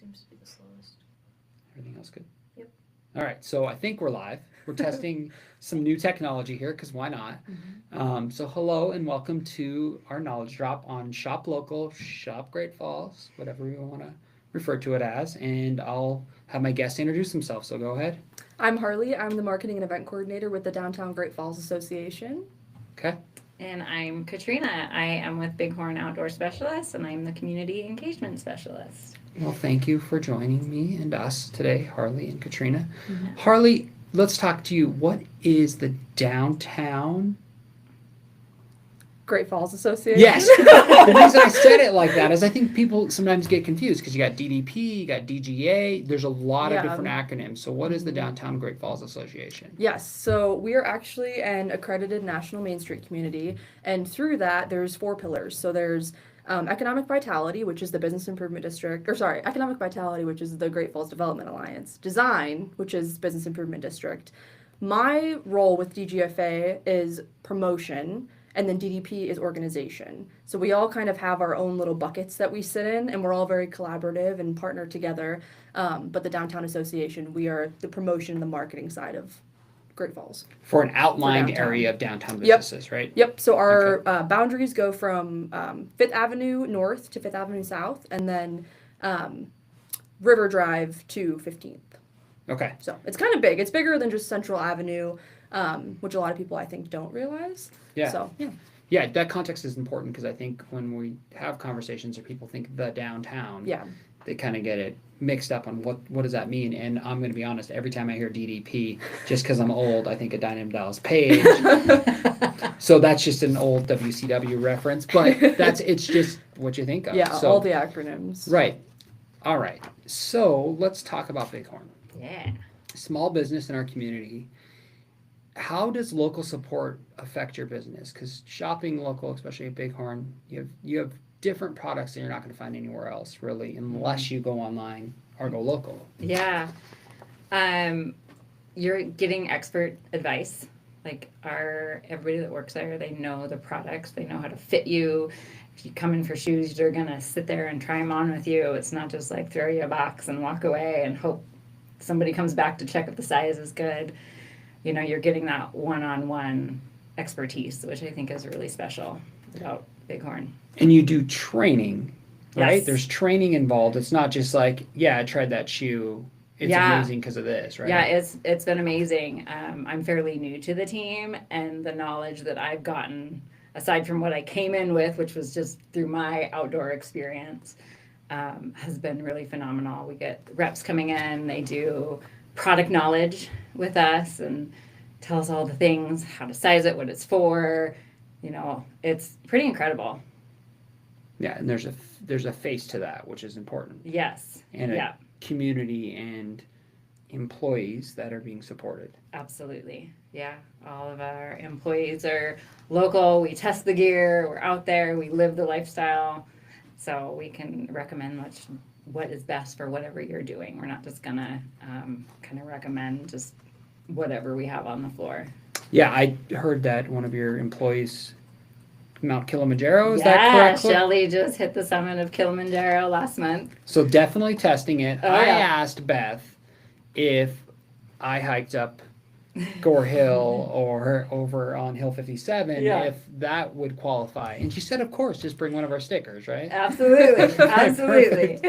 seems to be the slowest. Everything else good? Yep. All right, so I think we're live. We're testing some new technology here because why not? So hello and welcome to our knowledge drop on Shop Local, Shop Great Falls, whatever we want to refer to it as. And I'll have my guests introduce themselves. So go ahead. I'm Harley. I'm the marketing and event coordinator with the Downtown Great Falls Association. Okay. And I'm Katrina. I am with Bighorn Outdoor Specialists, and I'm the community engagement specialist. Well, thank you for joining me and us today, Harley and Katrina. Harley, let's talk to you. What is the Downtown? Great Falls Association. Yes. The reason I said it like that is I think people sometimes get confused because you got DDP, you got DGA. There's a lot of different acronyms. So what is the Downtown Great Falls Association? Yes, so we are actually an accredited national Main Street community, and through that there's 4 pillars. So there's economic vitality, which is the business improvement district, economic vitality, which is the Great Falls Development Alliance, design, which is business improvement district. My role with DGFA is promotion, and then DDP is organization. So we all kind of have our own little buckets that we sit in, and we're all very collaborative and partner together. But the Downtown Association, we are the promotion and the marketing side of Great Falls. For an outlined downtown. area of downtown businesses, right? Yep, so our boundaries go from 5th Avenue North to 5th Avenue South, and then River Drive to 15th. Okay. So it's kind of big. It's bigger than just Central Avenue, which a lot of people, I think, don't realize. Yeah. So, yeah. Yeah, that context is important because I think when we have conversations or people think the downtown, Yeah. they kind of get it mixed up on what does that mean. And I'm going to be honest, every time I hear DDP, just because I'm old, I think of Dynamo Dallas Page. So that's just an old WCW reference, but it's just what you think of. Yeah, So, all the acronyms. right. All right. So let's talk about Bighorn. Yeah. Small business in our community. How does local support affect your business? Because shopping local, especially at Bighorn, you have different products that you're not going to find anywhere else, really, unless you go online or go local. Yeah. You're getting expert advice. Like everybody that works there, they know the products, they know how to fit you. If you come in for shoes, they're gonna sit there and try them on with you. It's not just like throw you a box and walk away and hope somebody comes back to check if the size is good. You know, you're getting that one-on-one expertise, which I think is really special about Bighorn. And you do training, right? Yes. There's training involved. It's not just like, yeah, I tried that shoe. It's amazing because of this, right? Yeah, it's been amazing. I'm fairly new to the team, and the knowledge that I've gotten, aside from what I came in with, which was just through my outdoor experience, has been really phenomenal. We get reps coming in, they do product knowledge with us and tell us all the things, how to size it, what it's for. You know, it's pretty incredible. Yeah, and there's a face to that, which is important. Yes. And a community and employees that are being supported. Absolutely. Yeah. All of our employees are local. We test the gear. We're out there. We live the lifestyle. So we can recommend what is best for whatever you're doing. We're not just going to kind of recommend just whatever we have on the floor. Yeah, I heard that one of your employees, Mount Kilimanjaro, is that correct? Yeah, Shelly just hit the summit of Kilimanjaro last month. So definitely testing it. Oh, I yeah. asked Beth if I hiked up Gore Hill or over on Hill 57, if that would qualify. And she said, of course, just bring one of our stickers, right? Absolutely. Absolutely.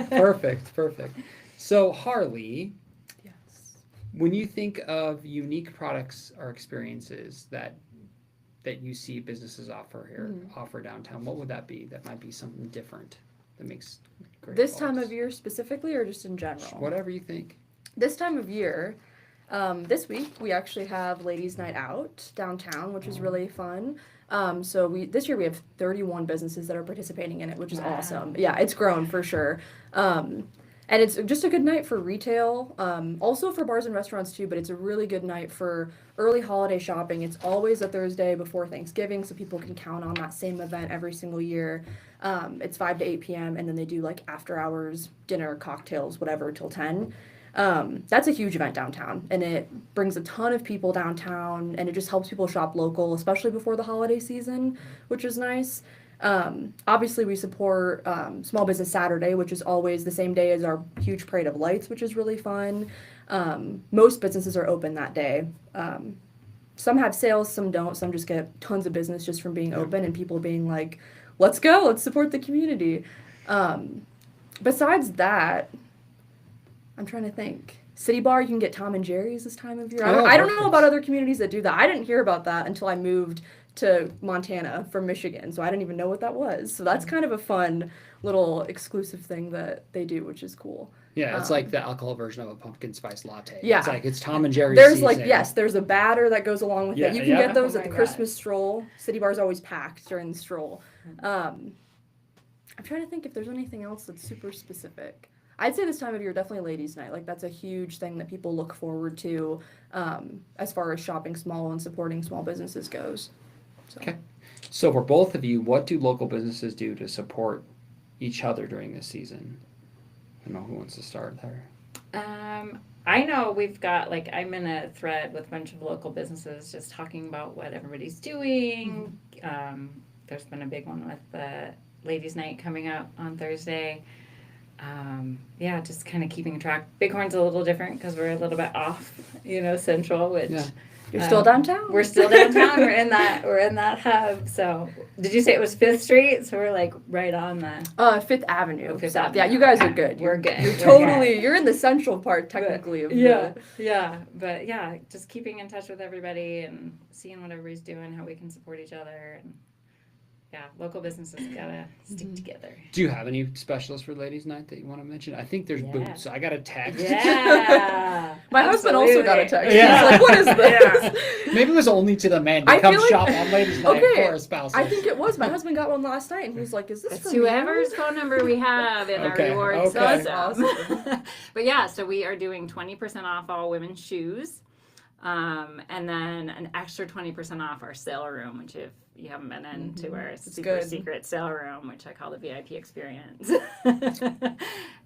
Perfect. So Harley, Yes. when you think of unique products or experiences that you see businesses offer downtown, what would that be? That might be something different that makes Great This Falls. time of year specifically, or just in general? Whatever you think. This time of year, this week we actually have Ladies' Night Out downtown, which is really fun. So this year we have 31 businesses that are participating in it, which is awesome. Yeah, it's grown for sure. And it's just a good night for retail, also for bars and restaurants too, but it's a really good night for early holiday shopping. It's always a Thursday before Thanksgiving, so people can count on that same event every single year. It's 5 to 8 p.m., and then they do like after hours, dinner, cocktails, whatever, till 10. That's a huge event downtown, and it brings a ton of people downtown, and it just helps people shop local, especially before the holiday season, which is nice. Obviously, we support Small Business Saturday, which is always the same day as our huge parade of lights, which is really fun. Most businesses are open that day. Some have sales, some don't. Some just get tons of business just from being open and people being like, let's go, let's support the community. Besides that, I'm trying to think. City Bar, you can get Tom and Jerry's this time of year. I don't know about other communities that do that. I didn't hear about that until I moved to Montana from Michigan, so I didn't even know what that was. So that's kind of a fun little exclusive thing that they do, which is cool. Yeah, it's like the alcohol version of a pumpkin spice latte. Yeah. It's like it's Tom and Jerry's There's season. like, yes, there's a batter that goes along with it. You can Yeah. get those Oh at the my Christmas stroll. City Bar's always packed during the stroll. I'm trying to think if there's anything else that's super specific. I'd say this time of year, definitely ladies' night. Like, that's a huge thing that people look forward to as far as shopping small and supporting small businesses goes. So. Okay. So for both of you, what do local businesses do to support each other during this season? I don't know who wants to start there. I know we've got, like, I'm in a thread with a bunch of local businesses just talking about what everybody's doing. There's been a big one with the Ladies' Night coming up on Thursday. Yeah, just kind of keeping track. Bighorn's a little different because we're a little bit off, central, which You're still downtown? we're still downtown. We're in that hub. So, did you say it was 5th Street? So we're like right on the 5th Avenue. Oh, Fifth South. Avenue. Yeah, you guys are good. We're good. You're We're totally, you're in the central part technically of yeah, the, but yeah, just keeping in touch with everybody and seeing what everybody's doing, how we can support each other, and yeah, local businesses gotta stick together. Do you have any specialists for Ladies' Night that you want to mention? I think there's Yeah. boots. I got a text. Yeah, My husband also got a text. Yeah. He's like, what is this? Maybe it was only to the men to I come feel like- shop on Ladies' Night Okay, for a spouse. I think it was. My husband got one last night, and he was like, "Is this It's from whoever's you?" phone number we have in Okay, our rewards okay. system. But yeah, so we are doing 20% off all women's shoes, and then an extra 20% off our sale room, which if you haven't been into our super good. secret sale room, which I call the VIP experience.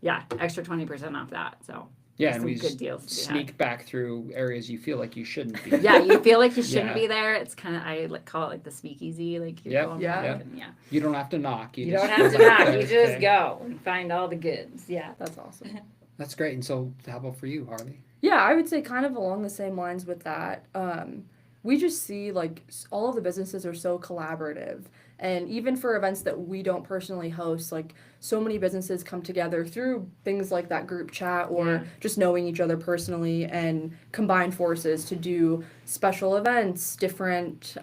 Yeah, extra 20% off that. So yeah, some and we good deals to be had. sneak back through areas you feel like you shouldn't be. Yeah, you feel like you shouldn't Yeah. be there. It's kind of, I call it like the speakeasy. Like you're Yep, going yeah. back and yeah. You don't have to knock. You just don't have to go knock. there. You just Okay. go and find all the goods. Yeah. That's awesome. That's great. And so, how about for you, Harley? Yeah, I would say kind of along the same lines with that. We just see like all of the businesses are so collaborative. And even for events that we don't personally host, like so many businesses come together through things like that group chat or Yeah. just knowing each other personally and combine forces to do special events, different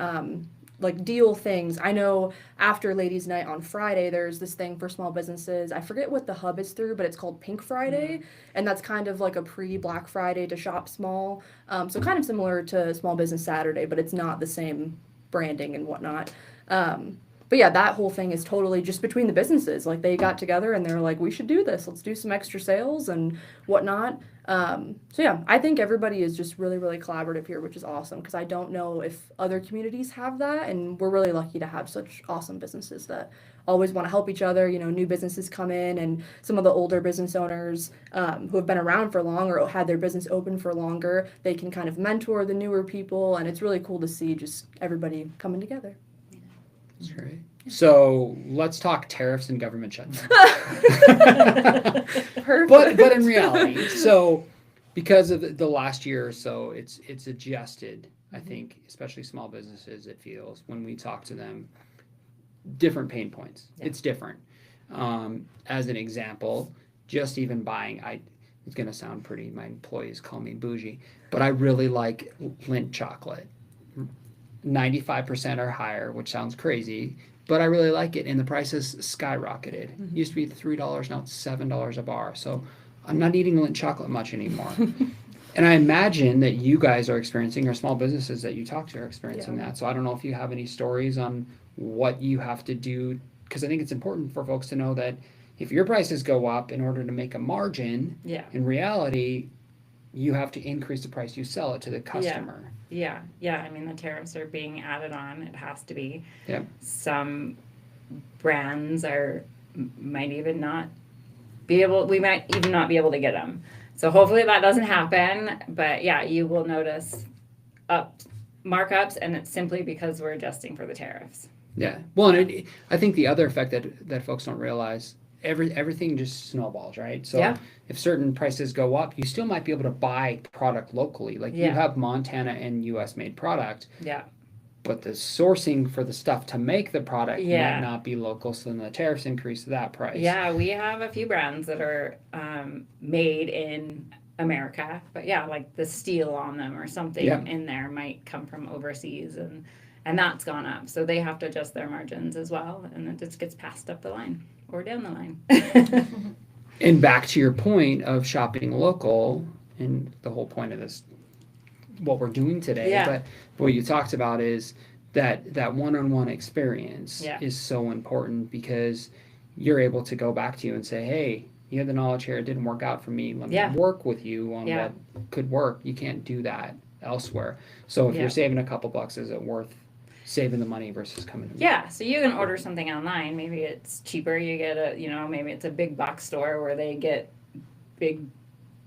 like deal things. I know after Ladies' Night on Friday, there's this thing for small businesses. I forget what the hub is through, but it's called Pink Friday. And that's kind of like a pre-Black Friday to shop small. So kind of similar to Small Business Saturday, but it's not the same branding and whatnot. But yeah, that whole thing is totally just between the businesses. Like they got together and they're like, we should do this. Let's do some extra sales and whatnot. So yeah, I think everybody is just really, really collaborative here, which is awesome because I don't know if other communities have that. And we're really lucky to have such awesome businesses that always want to help each other. You know, new businesses come in and some of the older business owners who have been around for long or had their business open for longer, they can kind of mentor the newer people. And it's really cool to see just everybody coming together. That's great. So let's talk tariffs and government shutdown. Perfect. but in reality, so because of the last year or so, it's adjusted. I think, especially small businesses, it feels when we talk to them, different pain points. Yeah. It's different. As an example, just even buying, it's going to sound pretty. My employees call me bougie, but I really like Lindt chocolate. 95% or higher, which sounds crazy, but I really like it, and the prices skyrocketed. Used to be $3, now it's $7 a bar. So I'm not eating Lindt chocolate much anymore. And I imagine that you guys are experiencing, or small businesses that you talk to are experiencing that. So I don't know if you have any stories on what you have to do, because I think it's important for folks to know that if your prices go up in order to make a margin, Yeah. in reality, you have to increase the price you sell it to the customer. Yeah. I mean, the tariffs are being added on. It has to be. Yep. Some brands might even not be able. We might even not be able to get them. So hopefully that doesn't happen, but yeah, you will notice up markups, and it's simply because we're adjusting for the tariffs. Yeah. Well, and I think the other effect that folks don't realize, everything just snowballs, right? So Yeah. if certain prices go up, you still might be able to buy product locally. Like you Yeah. have Montana and U.S. made product, Yeah. but the sourcing for the stuff to make the product Yeah. might not be local, so then the tariffs increase that price. Yeah, we have a few brands that are made in America, but yeah, like the steel on them or something Yeah. in there might come from overseas, and that's gone up. So they have to adjust their margins as well, and it just gets passed up the line or down the line. And back to your point of shopping local, and the whole point of this, what we're doing today, Yeah. but what you talked about is that one-on-one experience Yeah. is so important, because you're able to go back to you and say, hey, you had the knowledge here, it didn't work out for me, let me Yeah. work with you on Yeah. what could work. You can't do that elsewhere. So if Yeah. you're saving a couple bucks, is it worth saving the money versus coming to me? Yeah, so you can order something online. Maybe it's cheaper. You get maybe it's a big box store where they get big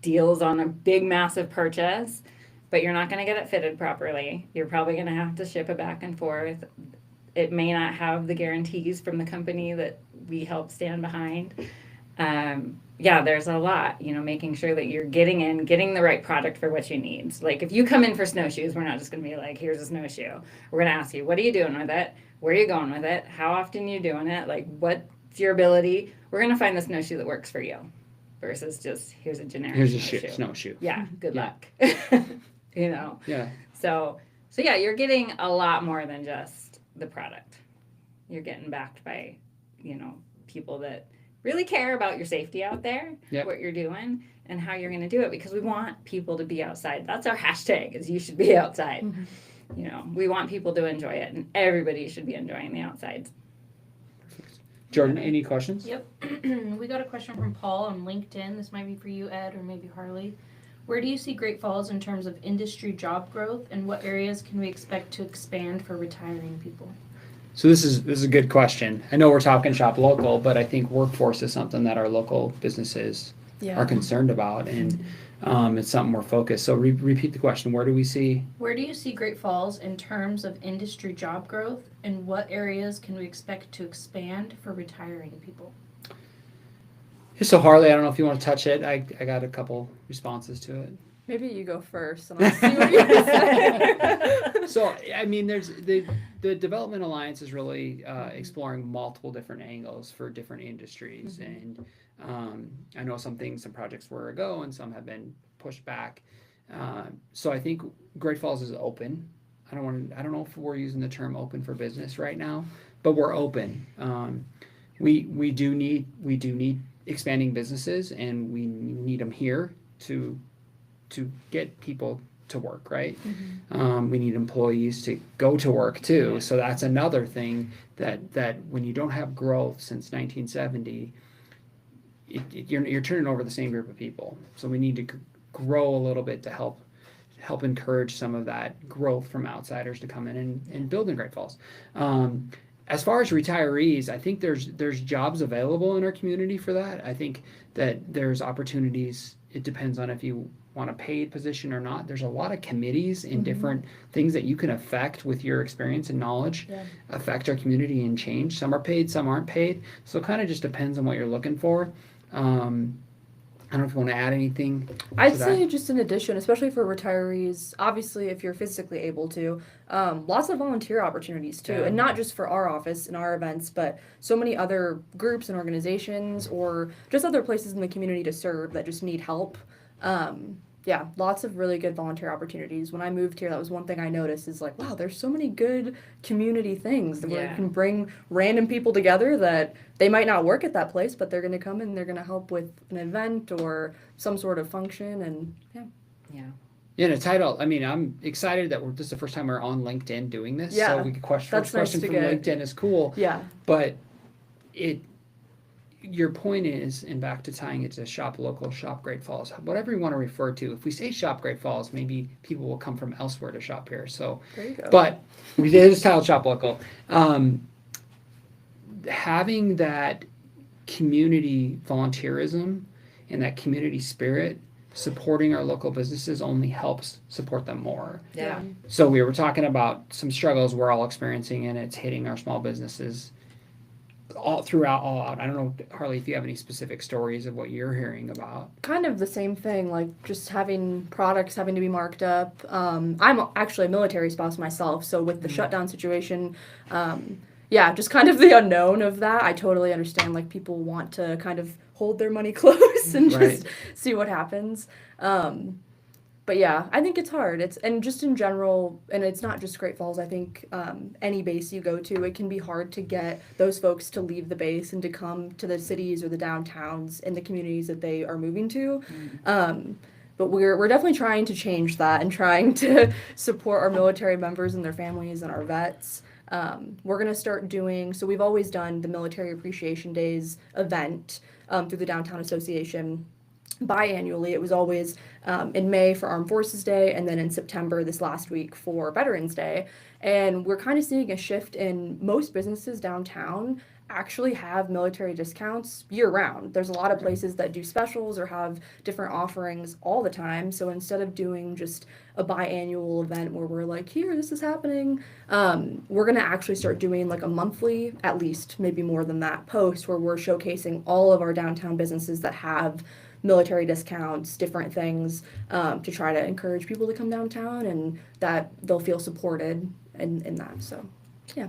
deals on a big, massive purchase, but you're not going to get it fitted properly. You're probably going to have to ship it back and forth. It may not have the guarantees from the company that we help stand behind. Yeah, there's a lot, making sure that you're getting the right product for what you need. So, like if you come in for snowshoes, we're not just going to be like, here's a snowshoe. We're going to ask you, what are you doing with it? Where are you going with it? How often are you doing it? Like, what's your ability? We're going to find the snowshoe that works for you versus just, here's a generic Here's a snowshoe. snowshoe. Yeah, good Yeah. luck. Yeah. So yeah, you're getting a lot more than just the product. You're getting backed by, people that really care about your safety out there, Yep. what you're doing, and how you're going to do it, because we want people to be outside. That's our hashtag, is you should be outside. Mhm. We want people to enjoy it, and everybody should be enjoying the outside. Jordan, any questions? Yep. We got a question from Paul on LinkedIn. This might be for you, Ed, or maybe Harley. Where do you see Great Falls in terms of industry job growth, and what areas can we expect to expand for retiring people? So this is a good question. I know we're talking shop local, but I think workforce is something that our local businesses are concerned about, and it's something we're focused. So repeat the question. Where do we see? Where do you see Great Falls in terms of industry job growth, and what areas can we expect to expand for retiring people? So Harley, I don't know if you want to touch it. I got a couple responses to it. Maybe you go first, and I'll see what you say. So I mean, there's the Development Alliance is really exploring multiple different angles for different industries, and I know some projects were a go, and some have been pushed back. So I think Great Falls is open. I don't know if we're using the term open for business right now, but we're open. We do need expanding businesses, and we need them here to get people to work, right? We need employees to go to work too. So that's another thing that when you don't have growth since 1970, you're turning over the same group of people. So we need to grow a little bit to help encourage some of that growth from outsiders to come in and build in Great Falls. As far as retirees, I think there's jobs available in our community for that. I think that there's opportunities. It depends on if you want a paid position or not. There's a lot of committees and different things that you can affect with your experience and knowledge, affect our community and change. Some are paid, some aren't paid. So it kind of just depends on what you're looking for. I don't know if you want to add anything. I'd to that. say just in addition, especially for retirees, obviously if you're physically able to, lots of volunteer opportunities too, Yeah. and not just for our office and our events, but so many other groups and organizations or just other places in the community to serve that just need help. Yeah, lots of really good volunteer opportunities. When I moved here, that was one thing I noticed is like, wow, there's so many good community things where you Yeah. can bring random people together that they might not work at that place, but they're going to come and they're going to help with an event or some sort of function. And yeah. Yeah, and a title. I mean, I'm excited that this is the first time we're on LinkedIn doing this. Yeah, So we could question. that's First nice question to from get. LinkedIn is cool, Yeah. but your point is, and back to tying it to shop local, shop Great Falls, whatever you want to refer to. If we say shop Great Falls, maybe people will come from elsewhere to shop here. So, There you go. but we did this title shop local. Having that community volunteerism and that community spirit supporting our local businesses only helps support them more. Yeah. So we were talking about some struggles we're all experiencing, and it's hitting our small businesses all out. I don't know, Harley, if you have any specific stories of what you're hearing about. Kind of the same thing, like just having products having to be marked up. I'm actually a military spouse myself, so with the shutdown situation, yeah, just kind of the unknown of that. I totally understand, like, people want to kind of hold their money close and just Right. see what happens. But yeah, I think it's hard. And just in general, and it's not just Great Falls. I think any base you go to, it can be hard to get those folks to leave the base and to come to the cities or the downtowns in the communities that they are moving to. But we're definitely trying to change that and trying to support our military members and their families and our vets. We're gonna start doing, so we've always done the Military Appreciation Days event through the Downtown Association biannually. It was always in May for Armed Forces Day, and then in September this last week for Veterans Day. And we're kind of seeing a shift in most businesses downtown actually have military discounts year round. There's a lot of places that do specials or have different offerings all the time. So instead of doing just a biannual event where we're like, here, this is happening, we're gonna actually start doing like a monthly, at least maybe more than that, post where we're showcasing all of our downtown businesses that have military discounts, different things, to try to encourage people to come downtown and that they'll feel supported in that. So, yeah.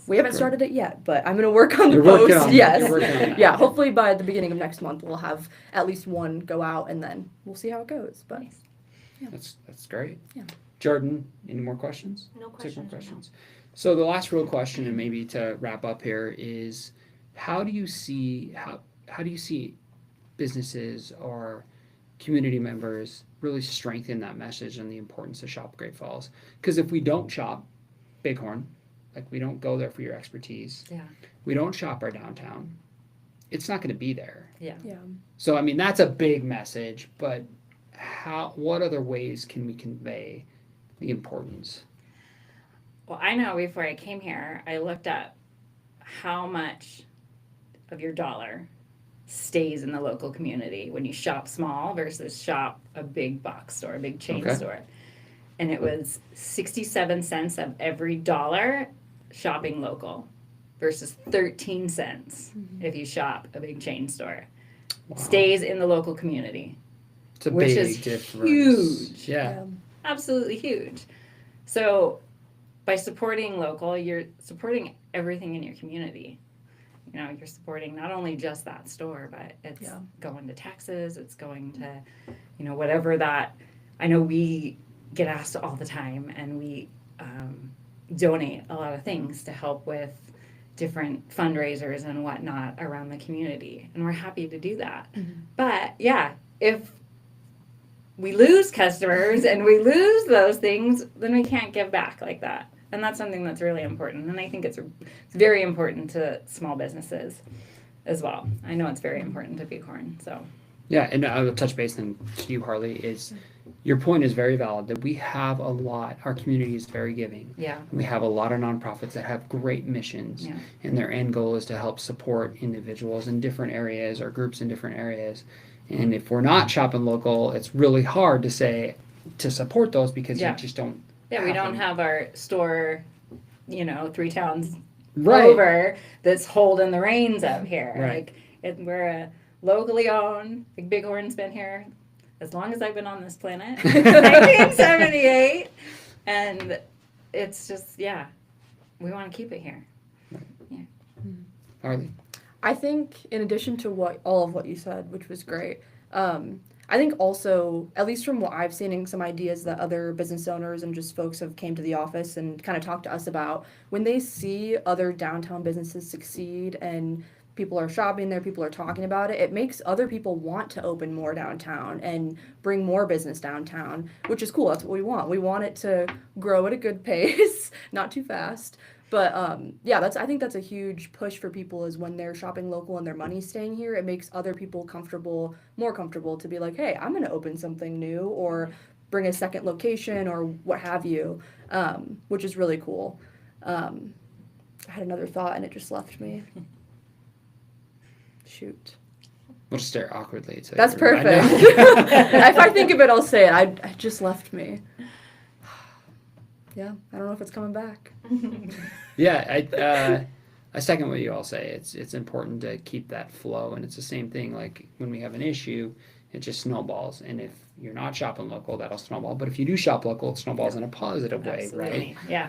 We haven't started it yet, but I'm going to work on the You're working post. on it. Yes. You're working on it. Yeah, hopefully by the beginning of next month we'll have at least one go out and then we'll see how it goes. But That's great. Yeah. Jordan, any more questions? No Take more questions. questions. So the last real question, and maybe to wrap up here, is how do you see businesses or community members really strengthen that message and the importance of Shop Great Falls? Because if we don't shop Bighorn, like we don't go there for your expertise, Yeah. we don't shop our downtown, it's not going to be there. yeah. So I mean that's a big message, but what other ways can we convey the importance? Well, I know before I came here, I looked up how much of your dollar stays in the local community when you shop small versus shop a big box store, a big chain Okay. store. And it was 67 cents of every dollar shopping local versus 13 cents if you shop a big chain store. Wow. Stays in the local community. It's a which big is difference. huge. Yeah. Absolutely huge. So by supporting local, you're supporting everything in your community. You know, you're supporting not only just that store, but it's Yeah. going to taxes, it's going to, you know, whatever that, I know we get asked all the time and we donate a lot of things to help with different fundraisers and whatnot around the community. And we're happy to do that. But yeah, if we lose customers and we lose those things, then we can't give back like that. And that's something that's really important. And I think it's very important to small businesses as well. I know it's very important to Bighorn. So Yeah, and I will touch base on to you, Harley, is your point is very valid that we have a lot, our community is very giving. yeah, We have a lot of nonprofits that have great missions, Yeah. and their end goal is to help support individuals in different areas or groups in different areas. And if we're not shopping local, it's really hard to support those because Yeah. you just don't. yeah, we have don't them. have our store, you know, 3 towns Right. over that's holding the reins up here. Right. We're a locally owned. Bighorn's been here as long as I've been on this planet, 1978, and it's just we want to keep it here. Harley. I think in addition to all of what you said, which was great, I think also, at least from what I've seen in some ideas that other business owners and just folks have came to the office and kind of talked to us about, when they see other downtown businesses succeed and people are shopping there, people are talking about it, it makes other people want to open more downtown and bring more business downtown, which is cool. That's what we want. We want it to grow at a good pace, not too fast. But I think that's a huge push for people is when they're shopping local and their money's staying here, it makes other people more comfortable to be like, hey, I'm going to open something new or bring a second location or what have you, which is really cool. I had another thought and it just left me. Shoot. We'll just stare awkwardly. At That's everybody. perfect. I know. If I think of it, I'll say it. It just left me. Yeah, I don't know if it's coming back. Yeah, I second what you all say. It's important to keep that flow, and it's the same thing. Like when we have an issue, it just snowballs. And if you're not shopping local, that'll snowball. But if you do shop local, it snowballs in a positive way, right? Absolutely. Yeah.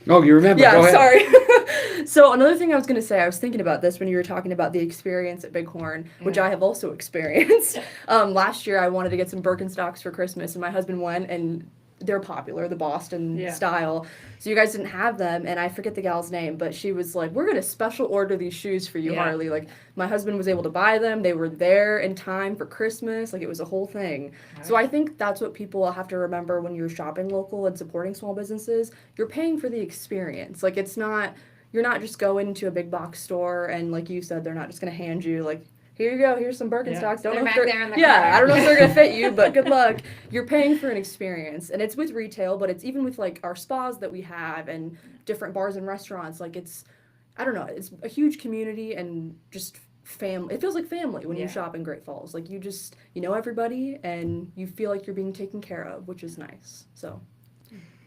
Oh, you remember? Yeah, Go ahead. sorry. So another thing I was going to say, I was thinking about this when you were talking about the experience at Bighorn, which Yeah. I have also experienced. Last year, I wanted to get some Birkenstocks for Christmas, and my husband went, and they're popular, the Boston Yeah. style. So you guys didn't have them, and I forget the gal's name, but she was like, "We're gonna special order these shoes for you, Yeah. Harley." Like my husband was able to buy them; they were there in time for Christmas. Like it was a whole thing. So I think that's what people have to remember when you're shopping local and supporting small businesses. You're paying for the experience. Like it's not, you're not just going to a big box store and like you said, they're not just gonna hand you like, here you go, here's some Birkenstocks. Don't They're know back if there in the yeah, car. I don't know if they're gonna fit you, but good luck. You're paying for an experience, and it's with retail, but it's even with like our spas that we have and different bars and restaurants. Like it's, I don't know, it's a huge community and just family. It feels like family when you Yeah. shop in Great Falls. Like you know everybody, and you feel like you're being taken care of, which is nice. So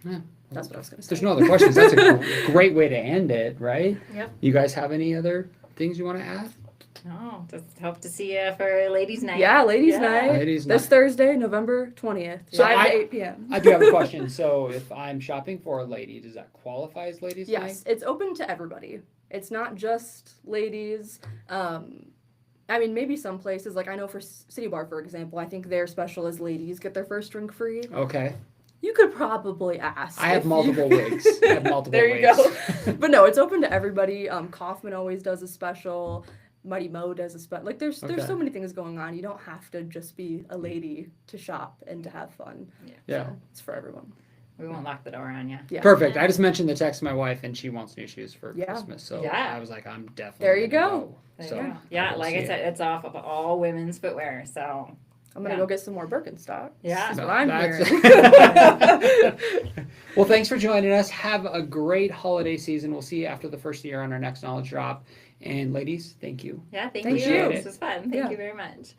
Yeah. that's what I was gonna say. There's no other questions. That's a great way to end it, right? Yep. You guys have any other things you want to add? Oh, just hope to see you for ladies' night. Yeah, ladies' Yeah. night. Ladies' This night. Thursday, November 20th, So 5 I- to 8 p.m. I do have a question. So if I'm shopping for a lady, does that qualify as ladies' night? Yes, it's open to everybody. It's not just ladies. I mean, maybe some places, like I know for City Bar, for example, I think their special is ladies get their first drink free. Okay. You could probably ask. I have if you- multiple wigs. I have multiple There you wigs. go. But no, it's open to everybody. Kaufman always does a special. Mighty Mo does a special. Like there's Okay. so many things going on. You don't have to just be a lady to shop and to have fun. Yeah. So it's for everyone. We won't lock the door on you. Yeah. Perfect. I just mentioned the text to my wife, and she wants new shoes for Yeah. Christmas. So Yeah. I was like, I'm definitely. There you gonna go. There So you go. Yeah, we'll like see I said, it. it's off of all women's footwear. So I'm gonna Yeah. go get some more Birkenstocks. Yeah. That's No, what I'm that's- hearing. Well, thanks for joining us. Have a great holiday season. We'll see you after the first year on our next knowledge drop. And ladies, thank you. yeah, thank Thank you. you. This was fun. Thank Yeah. you very much.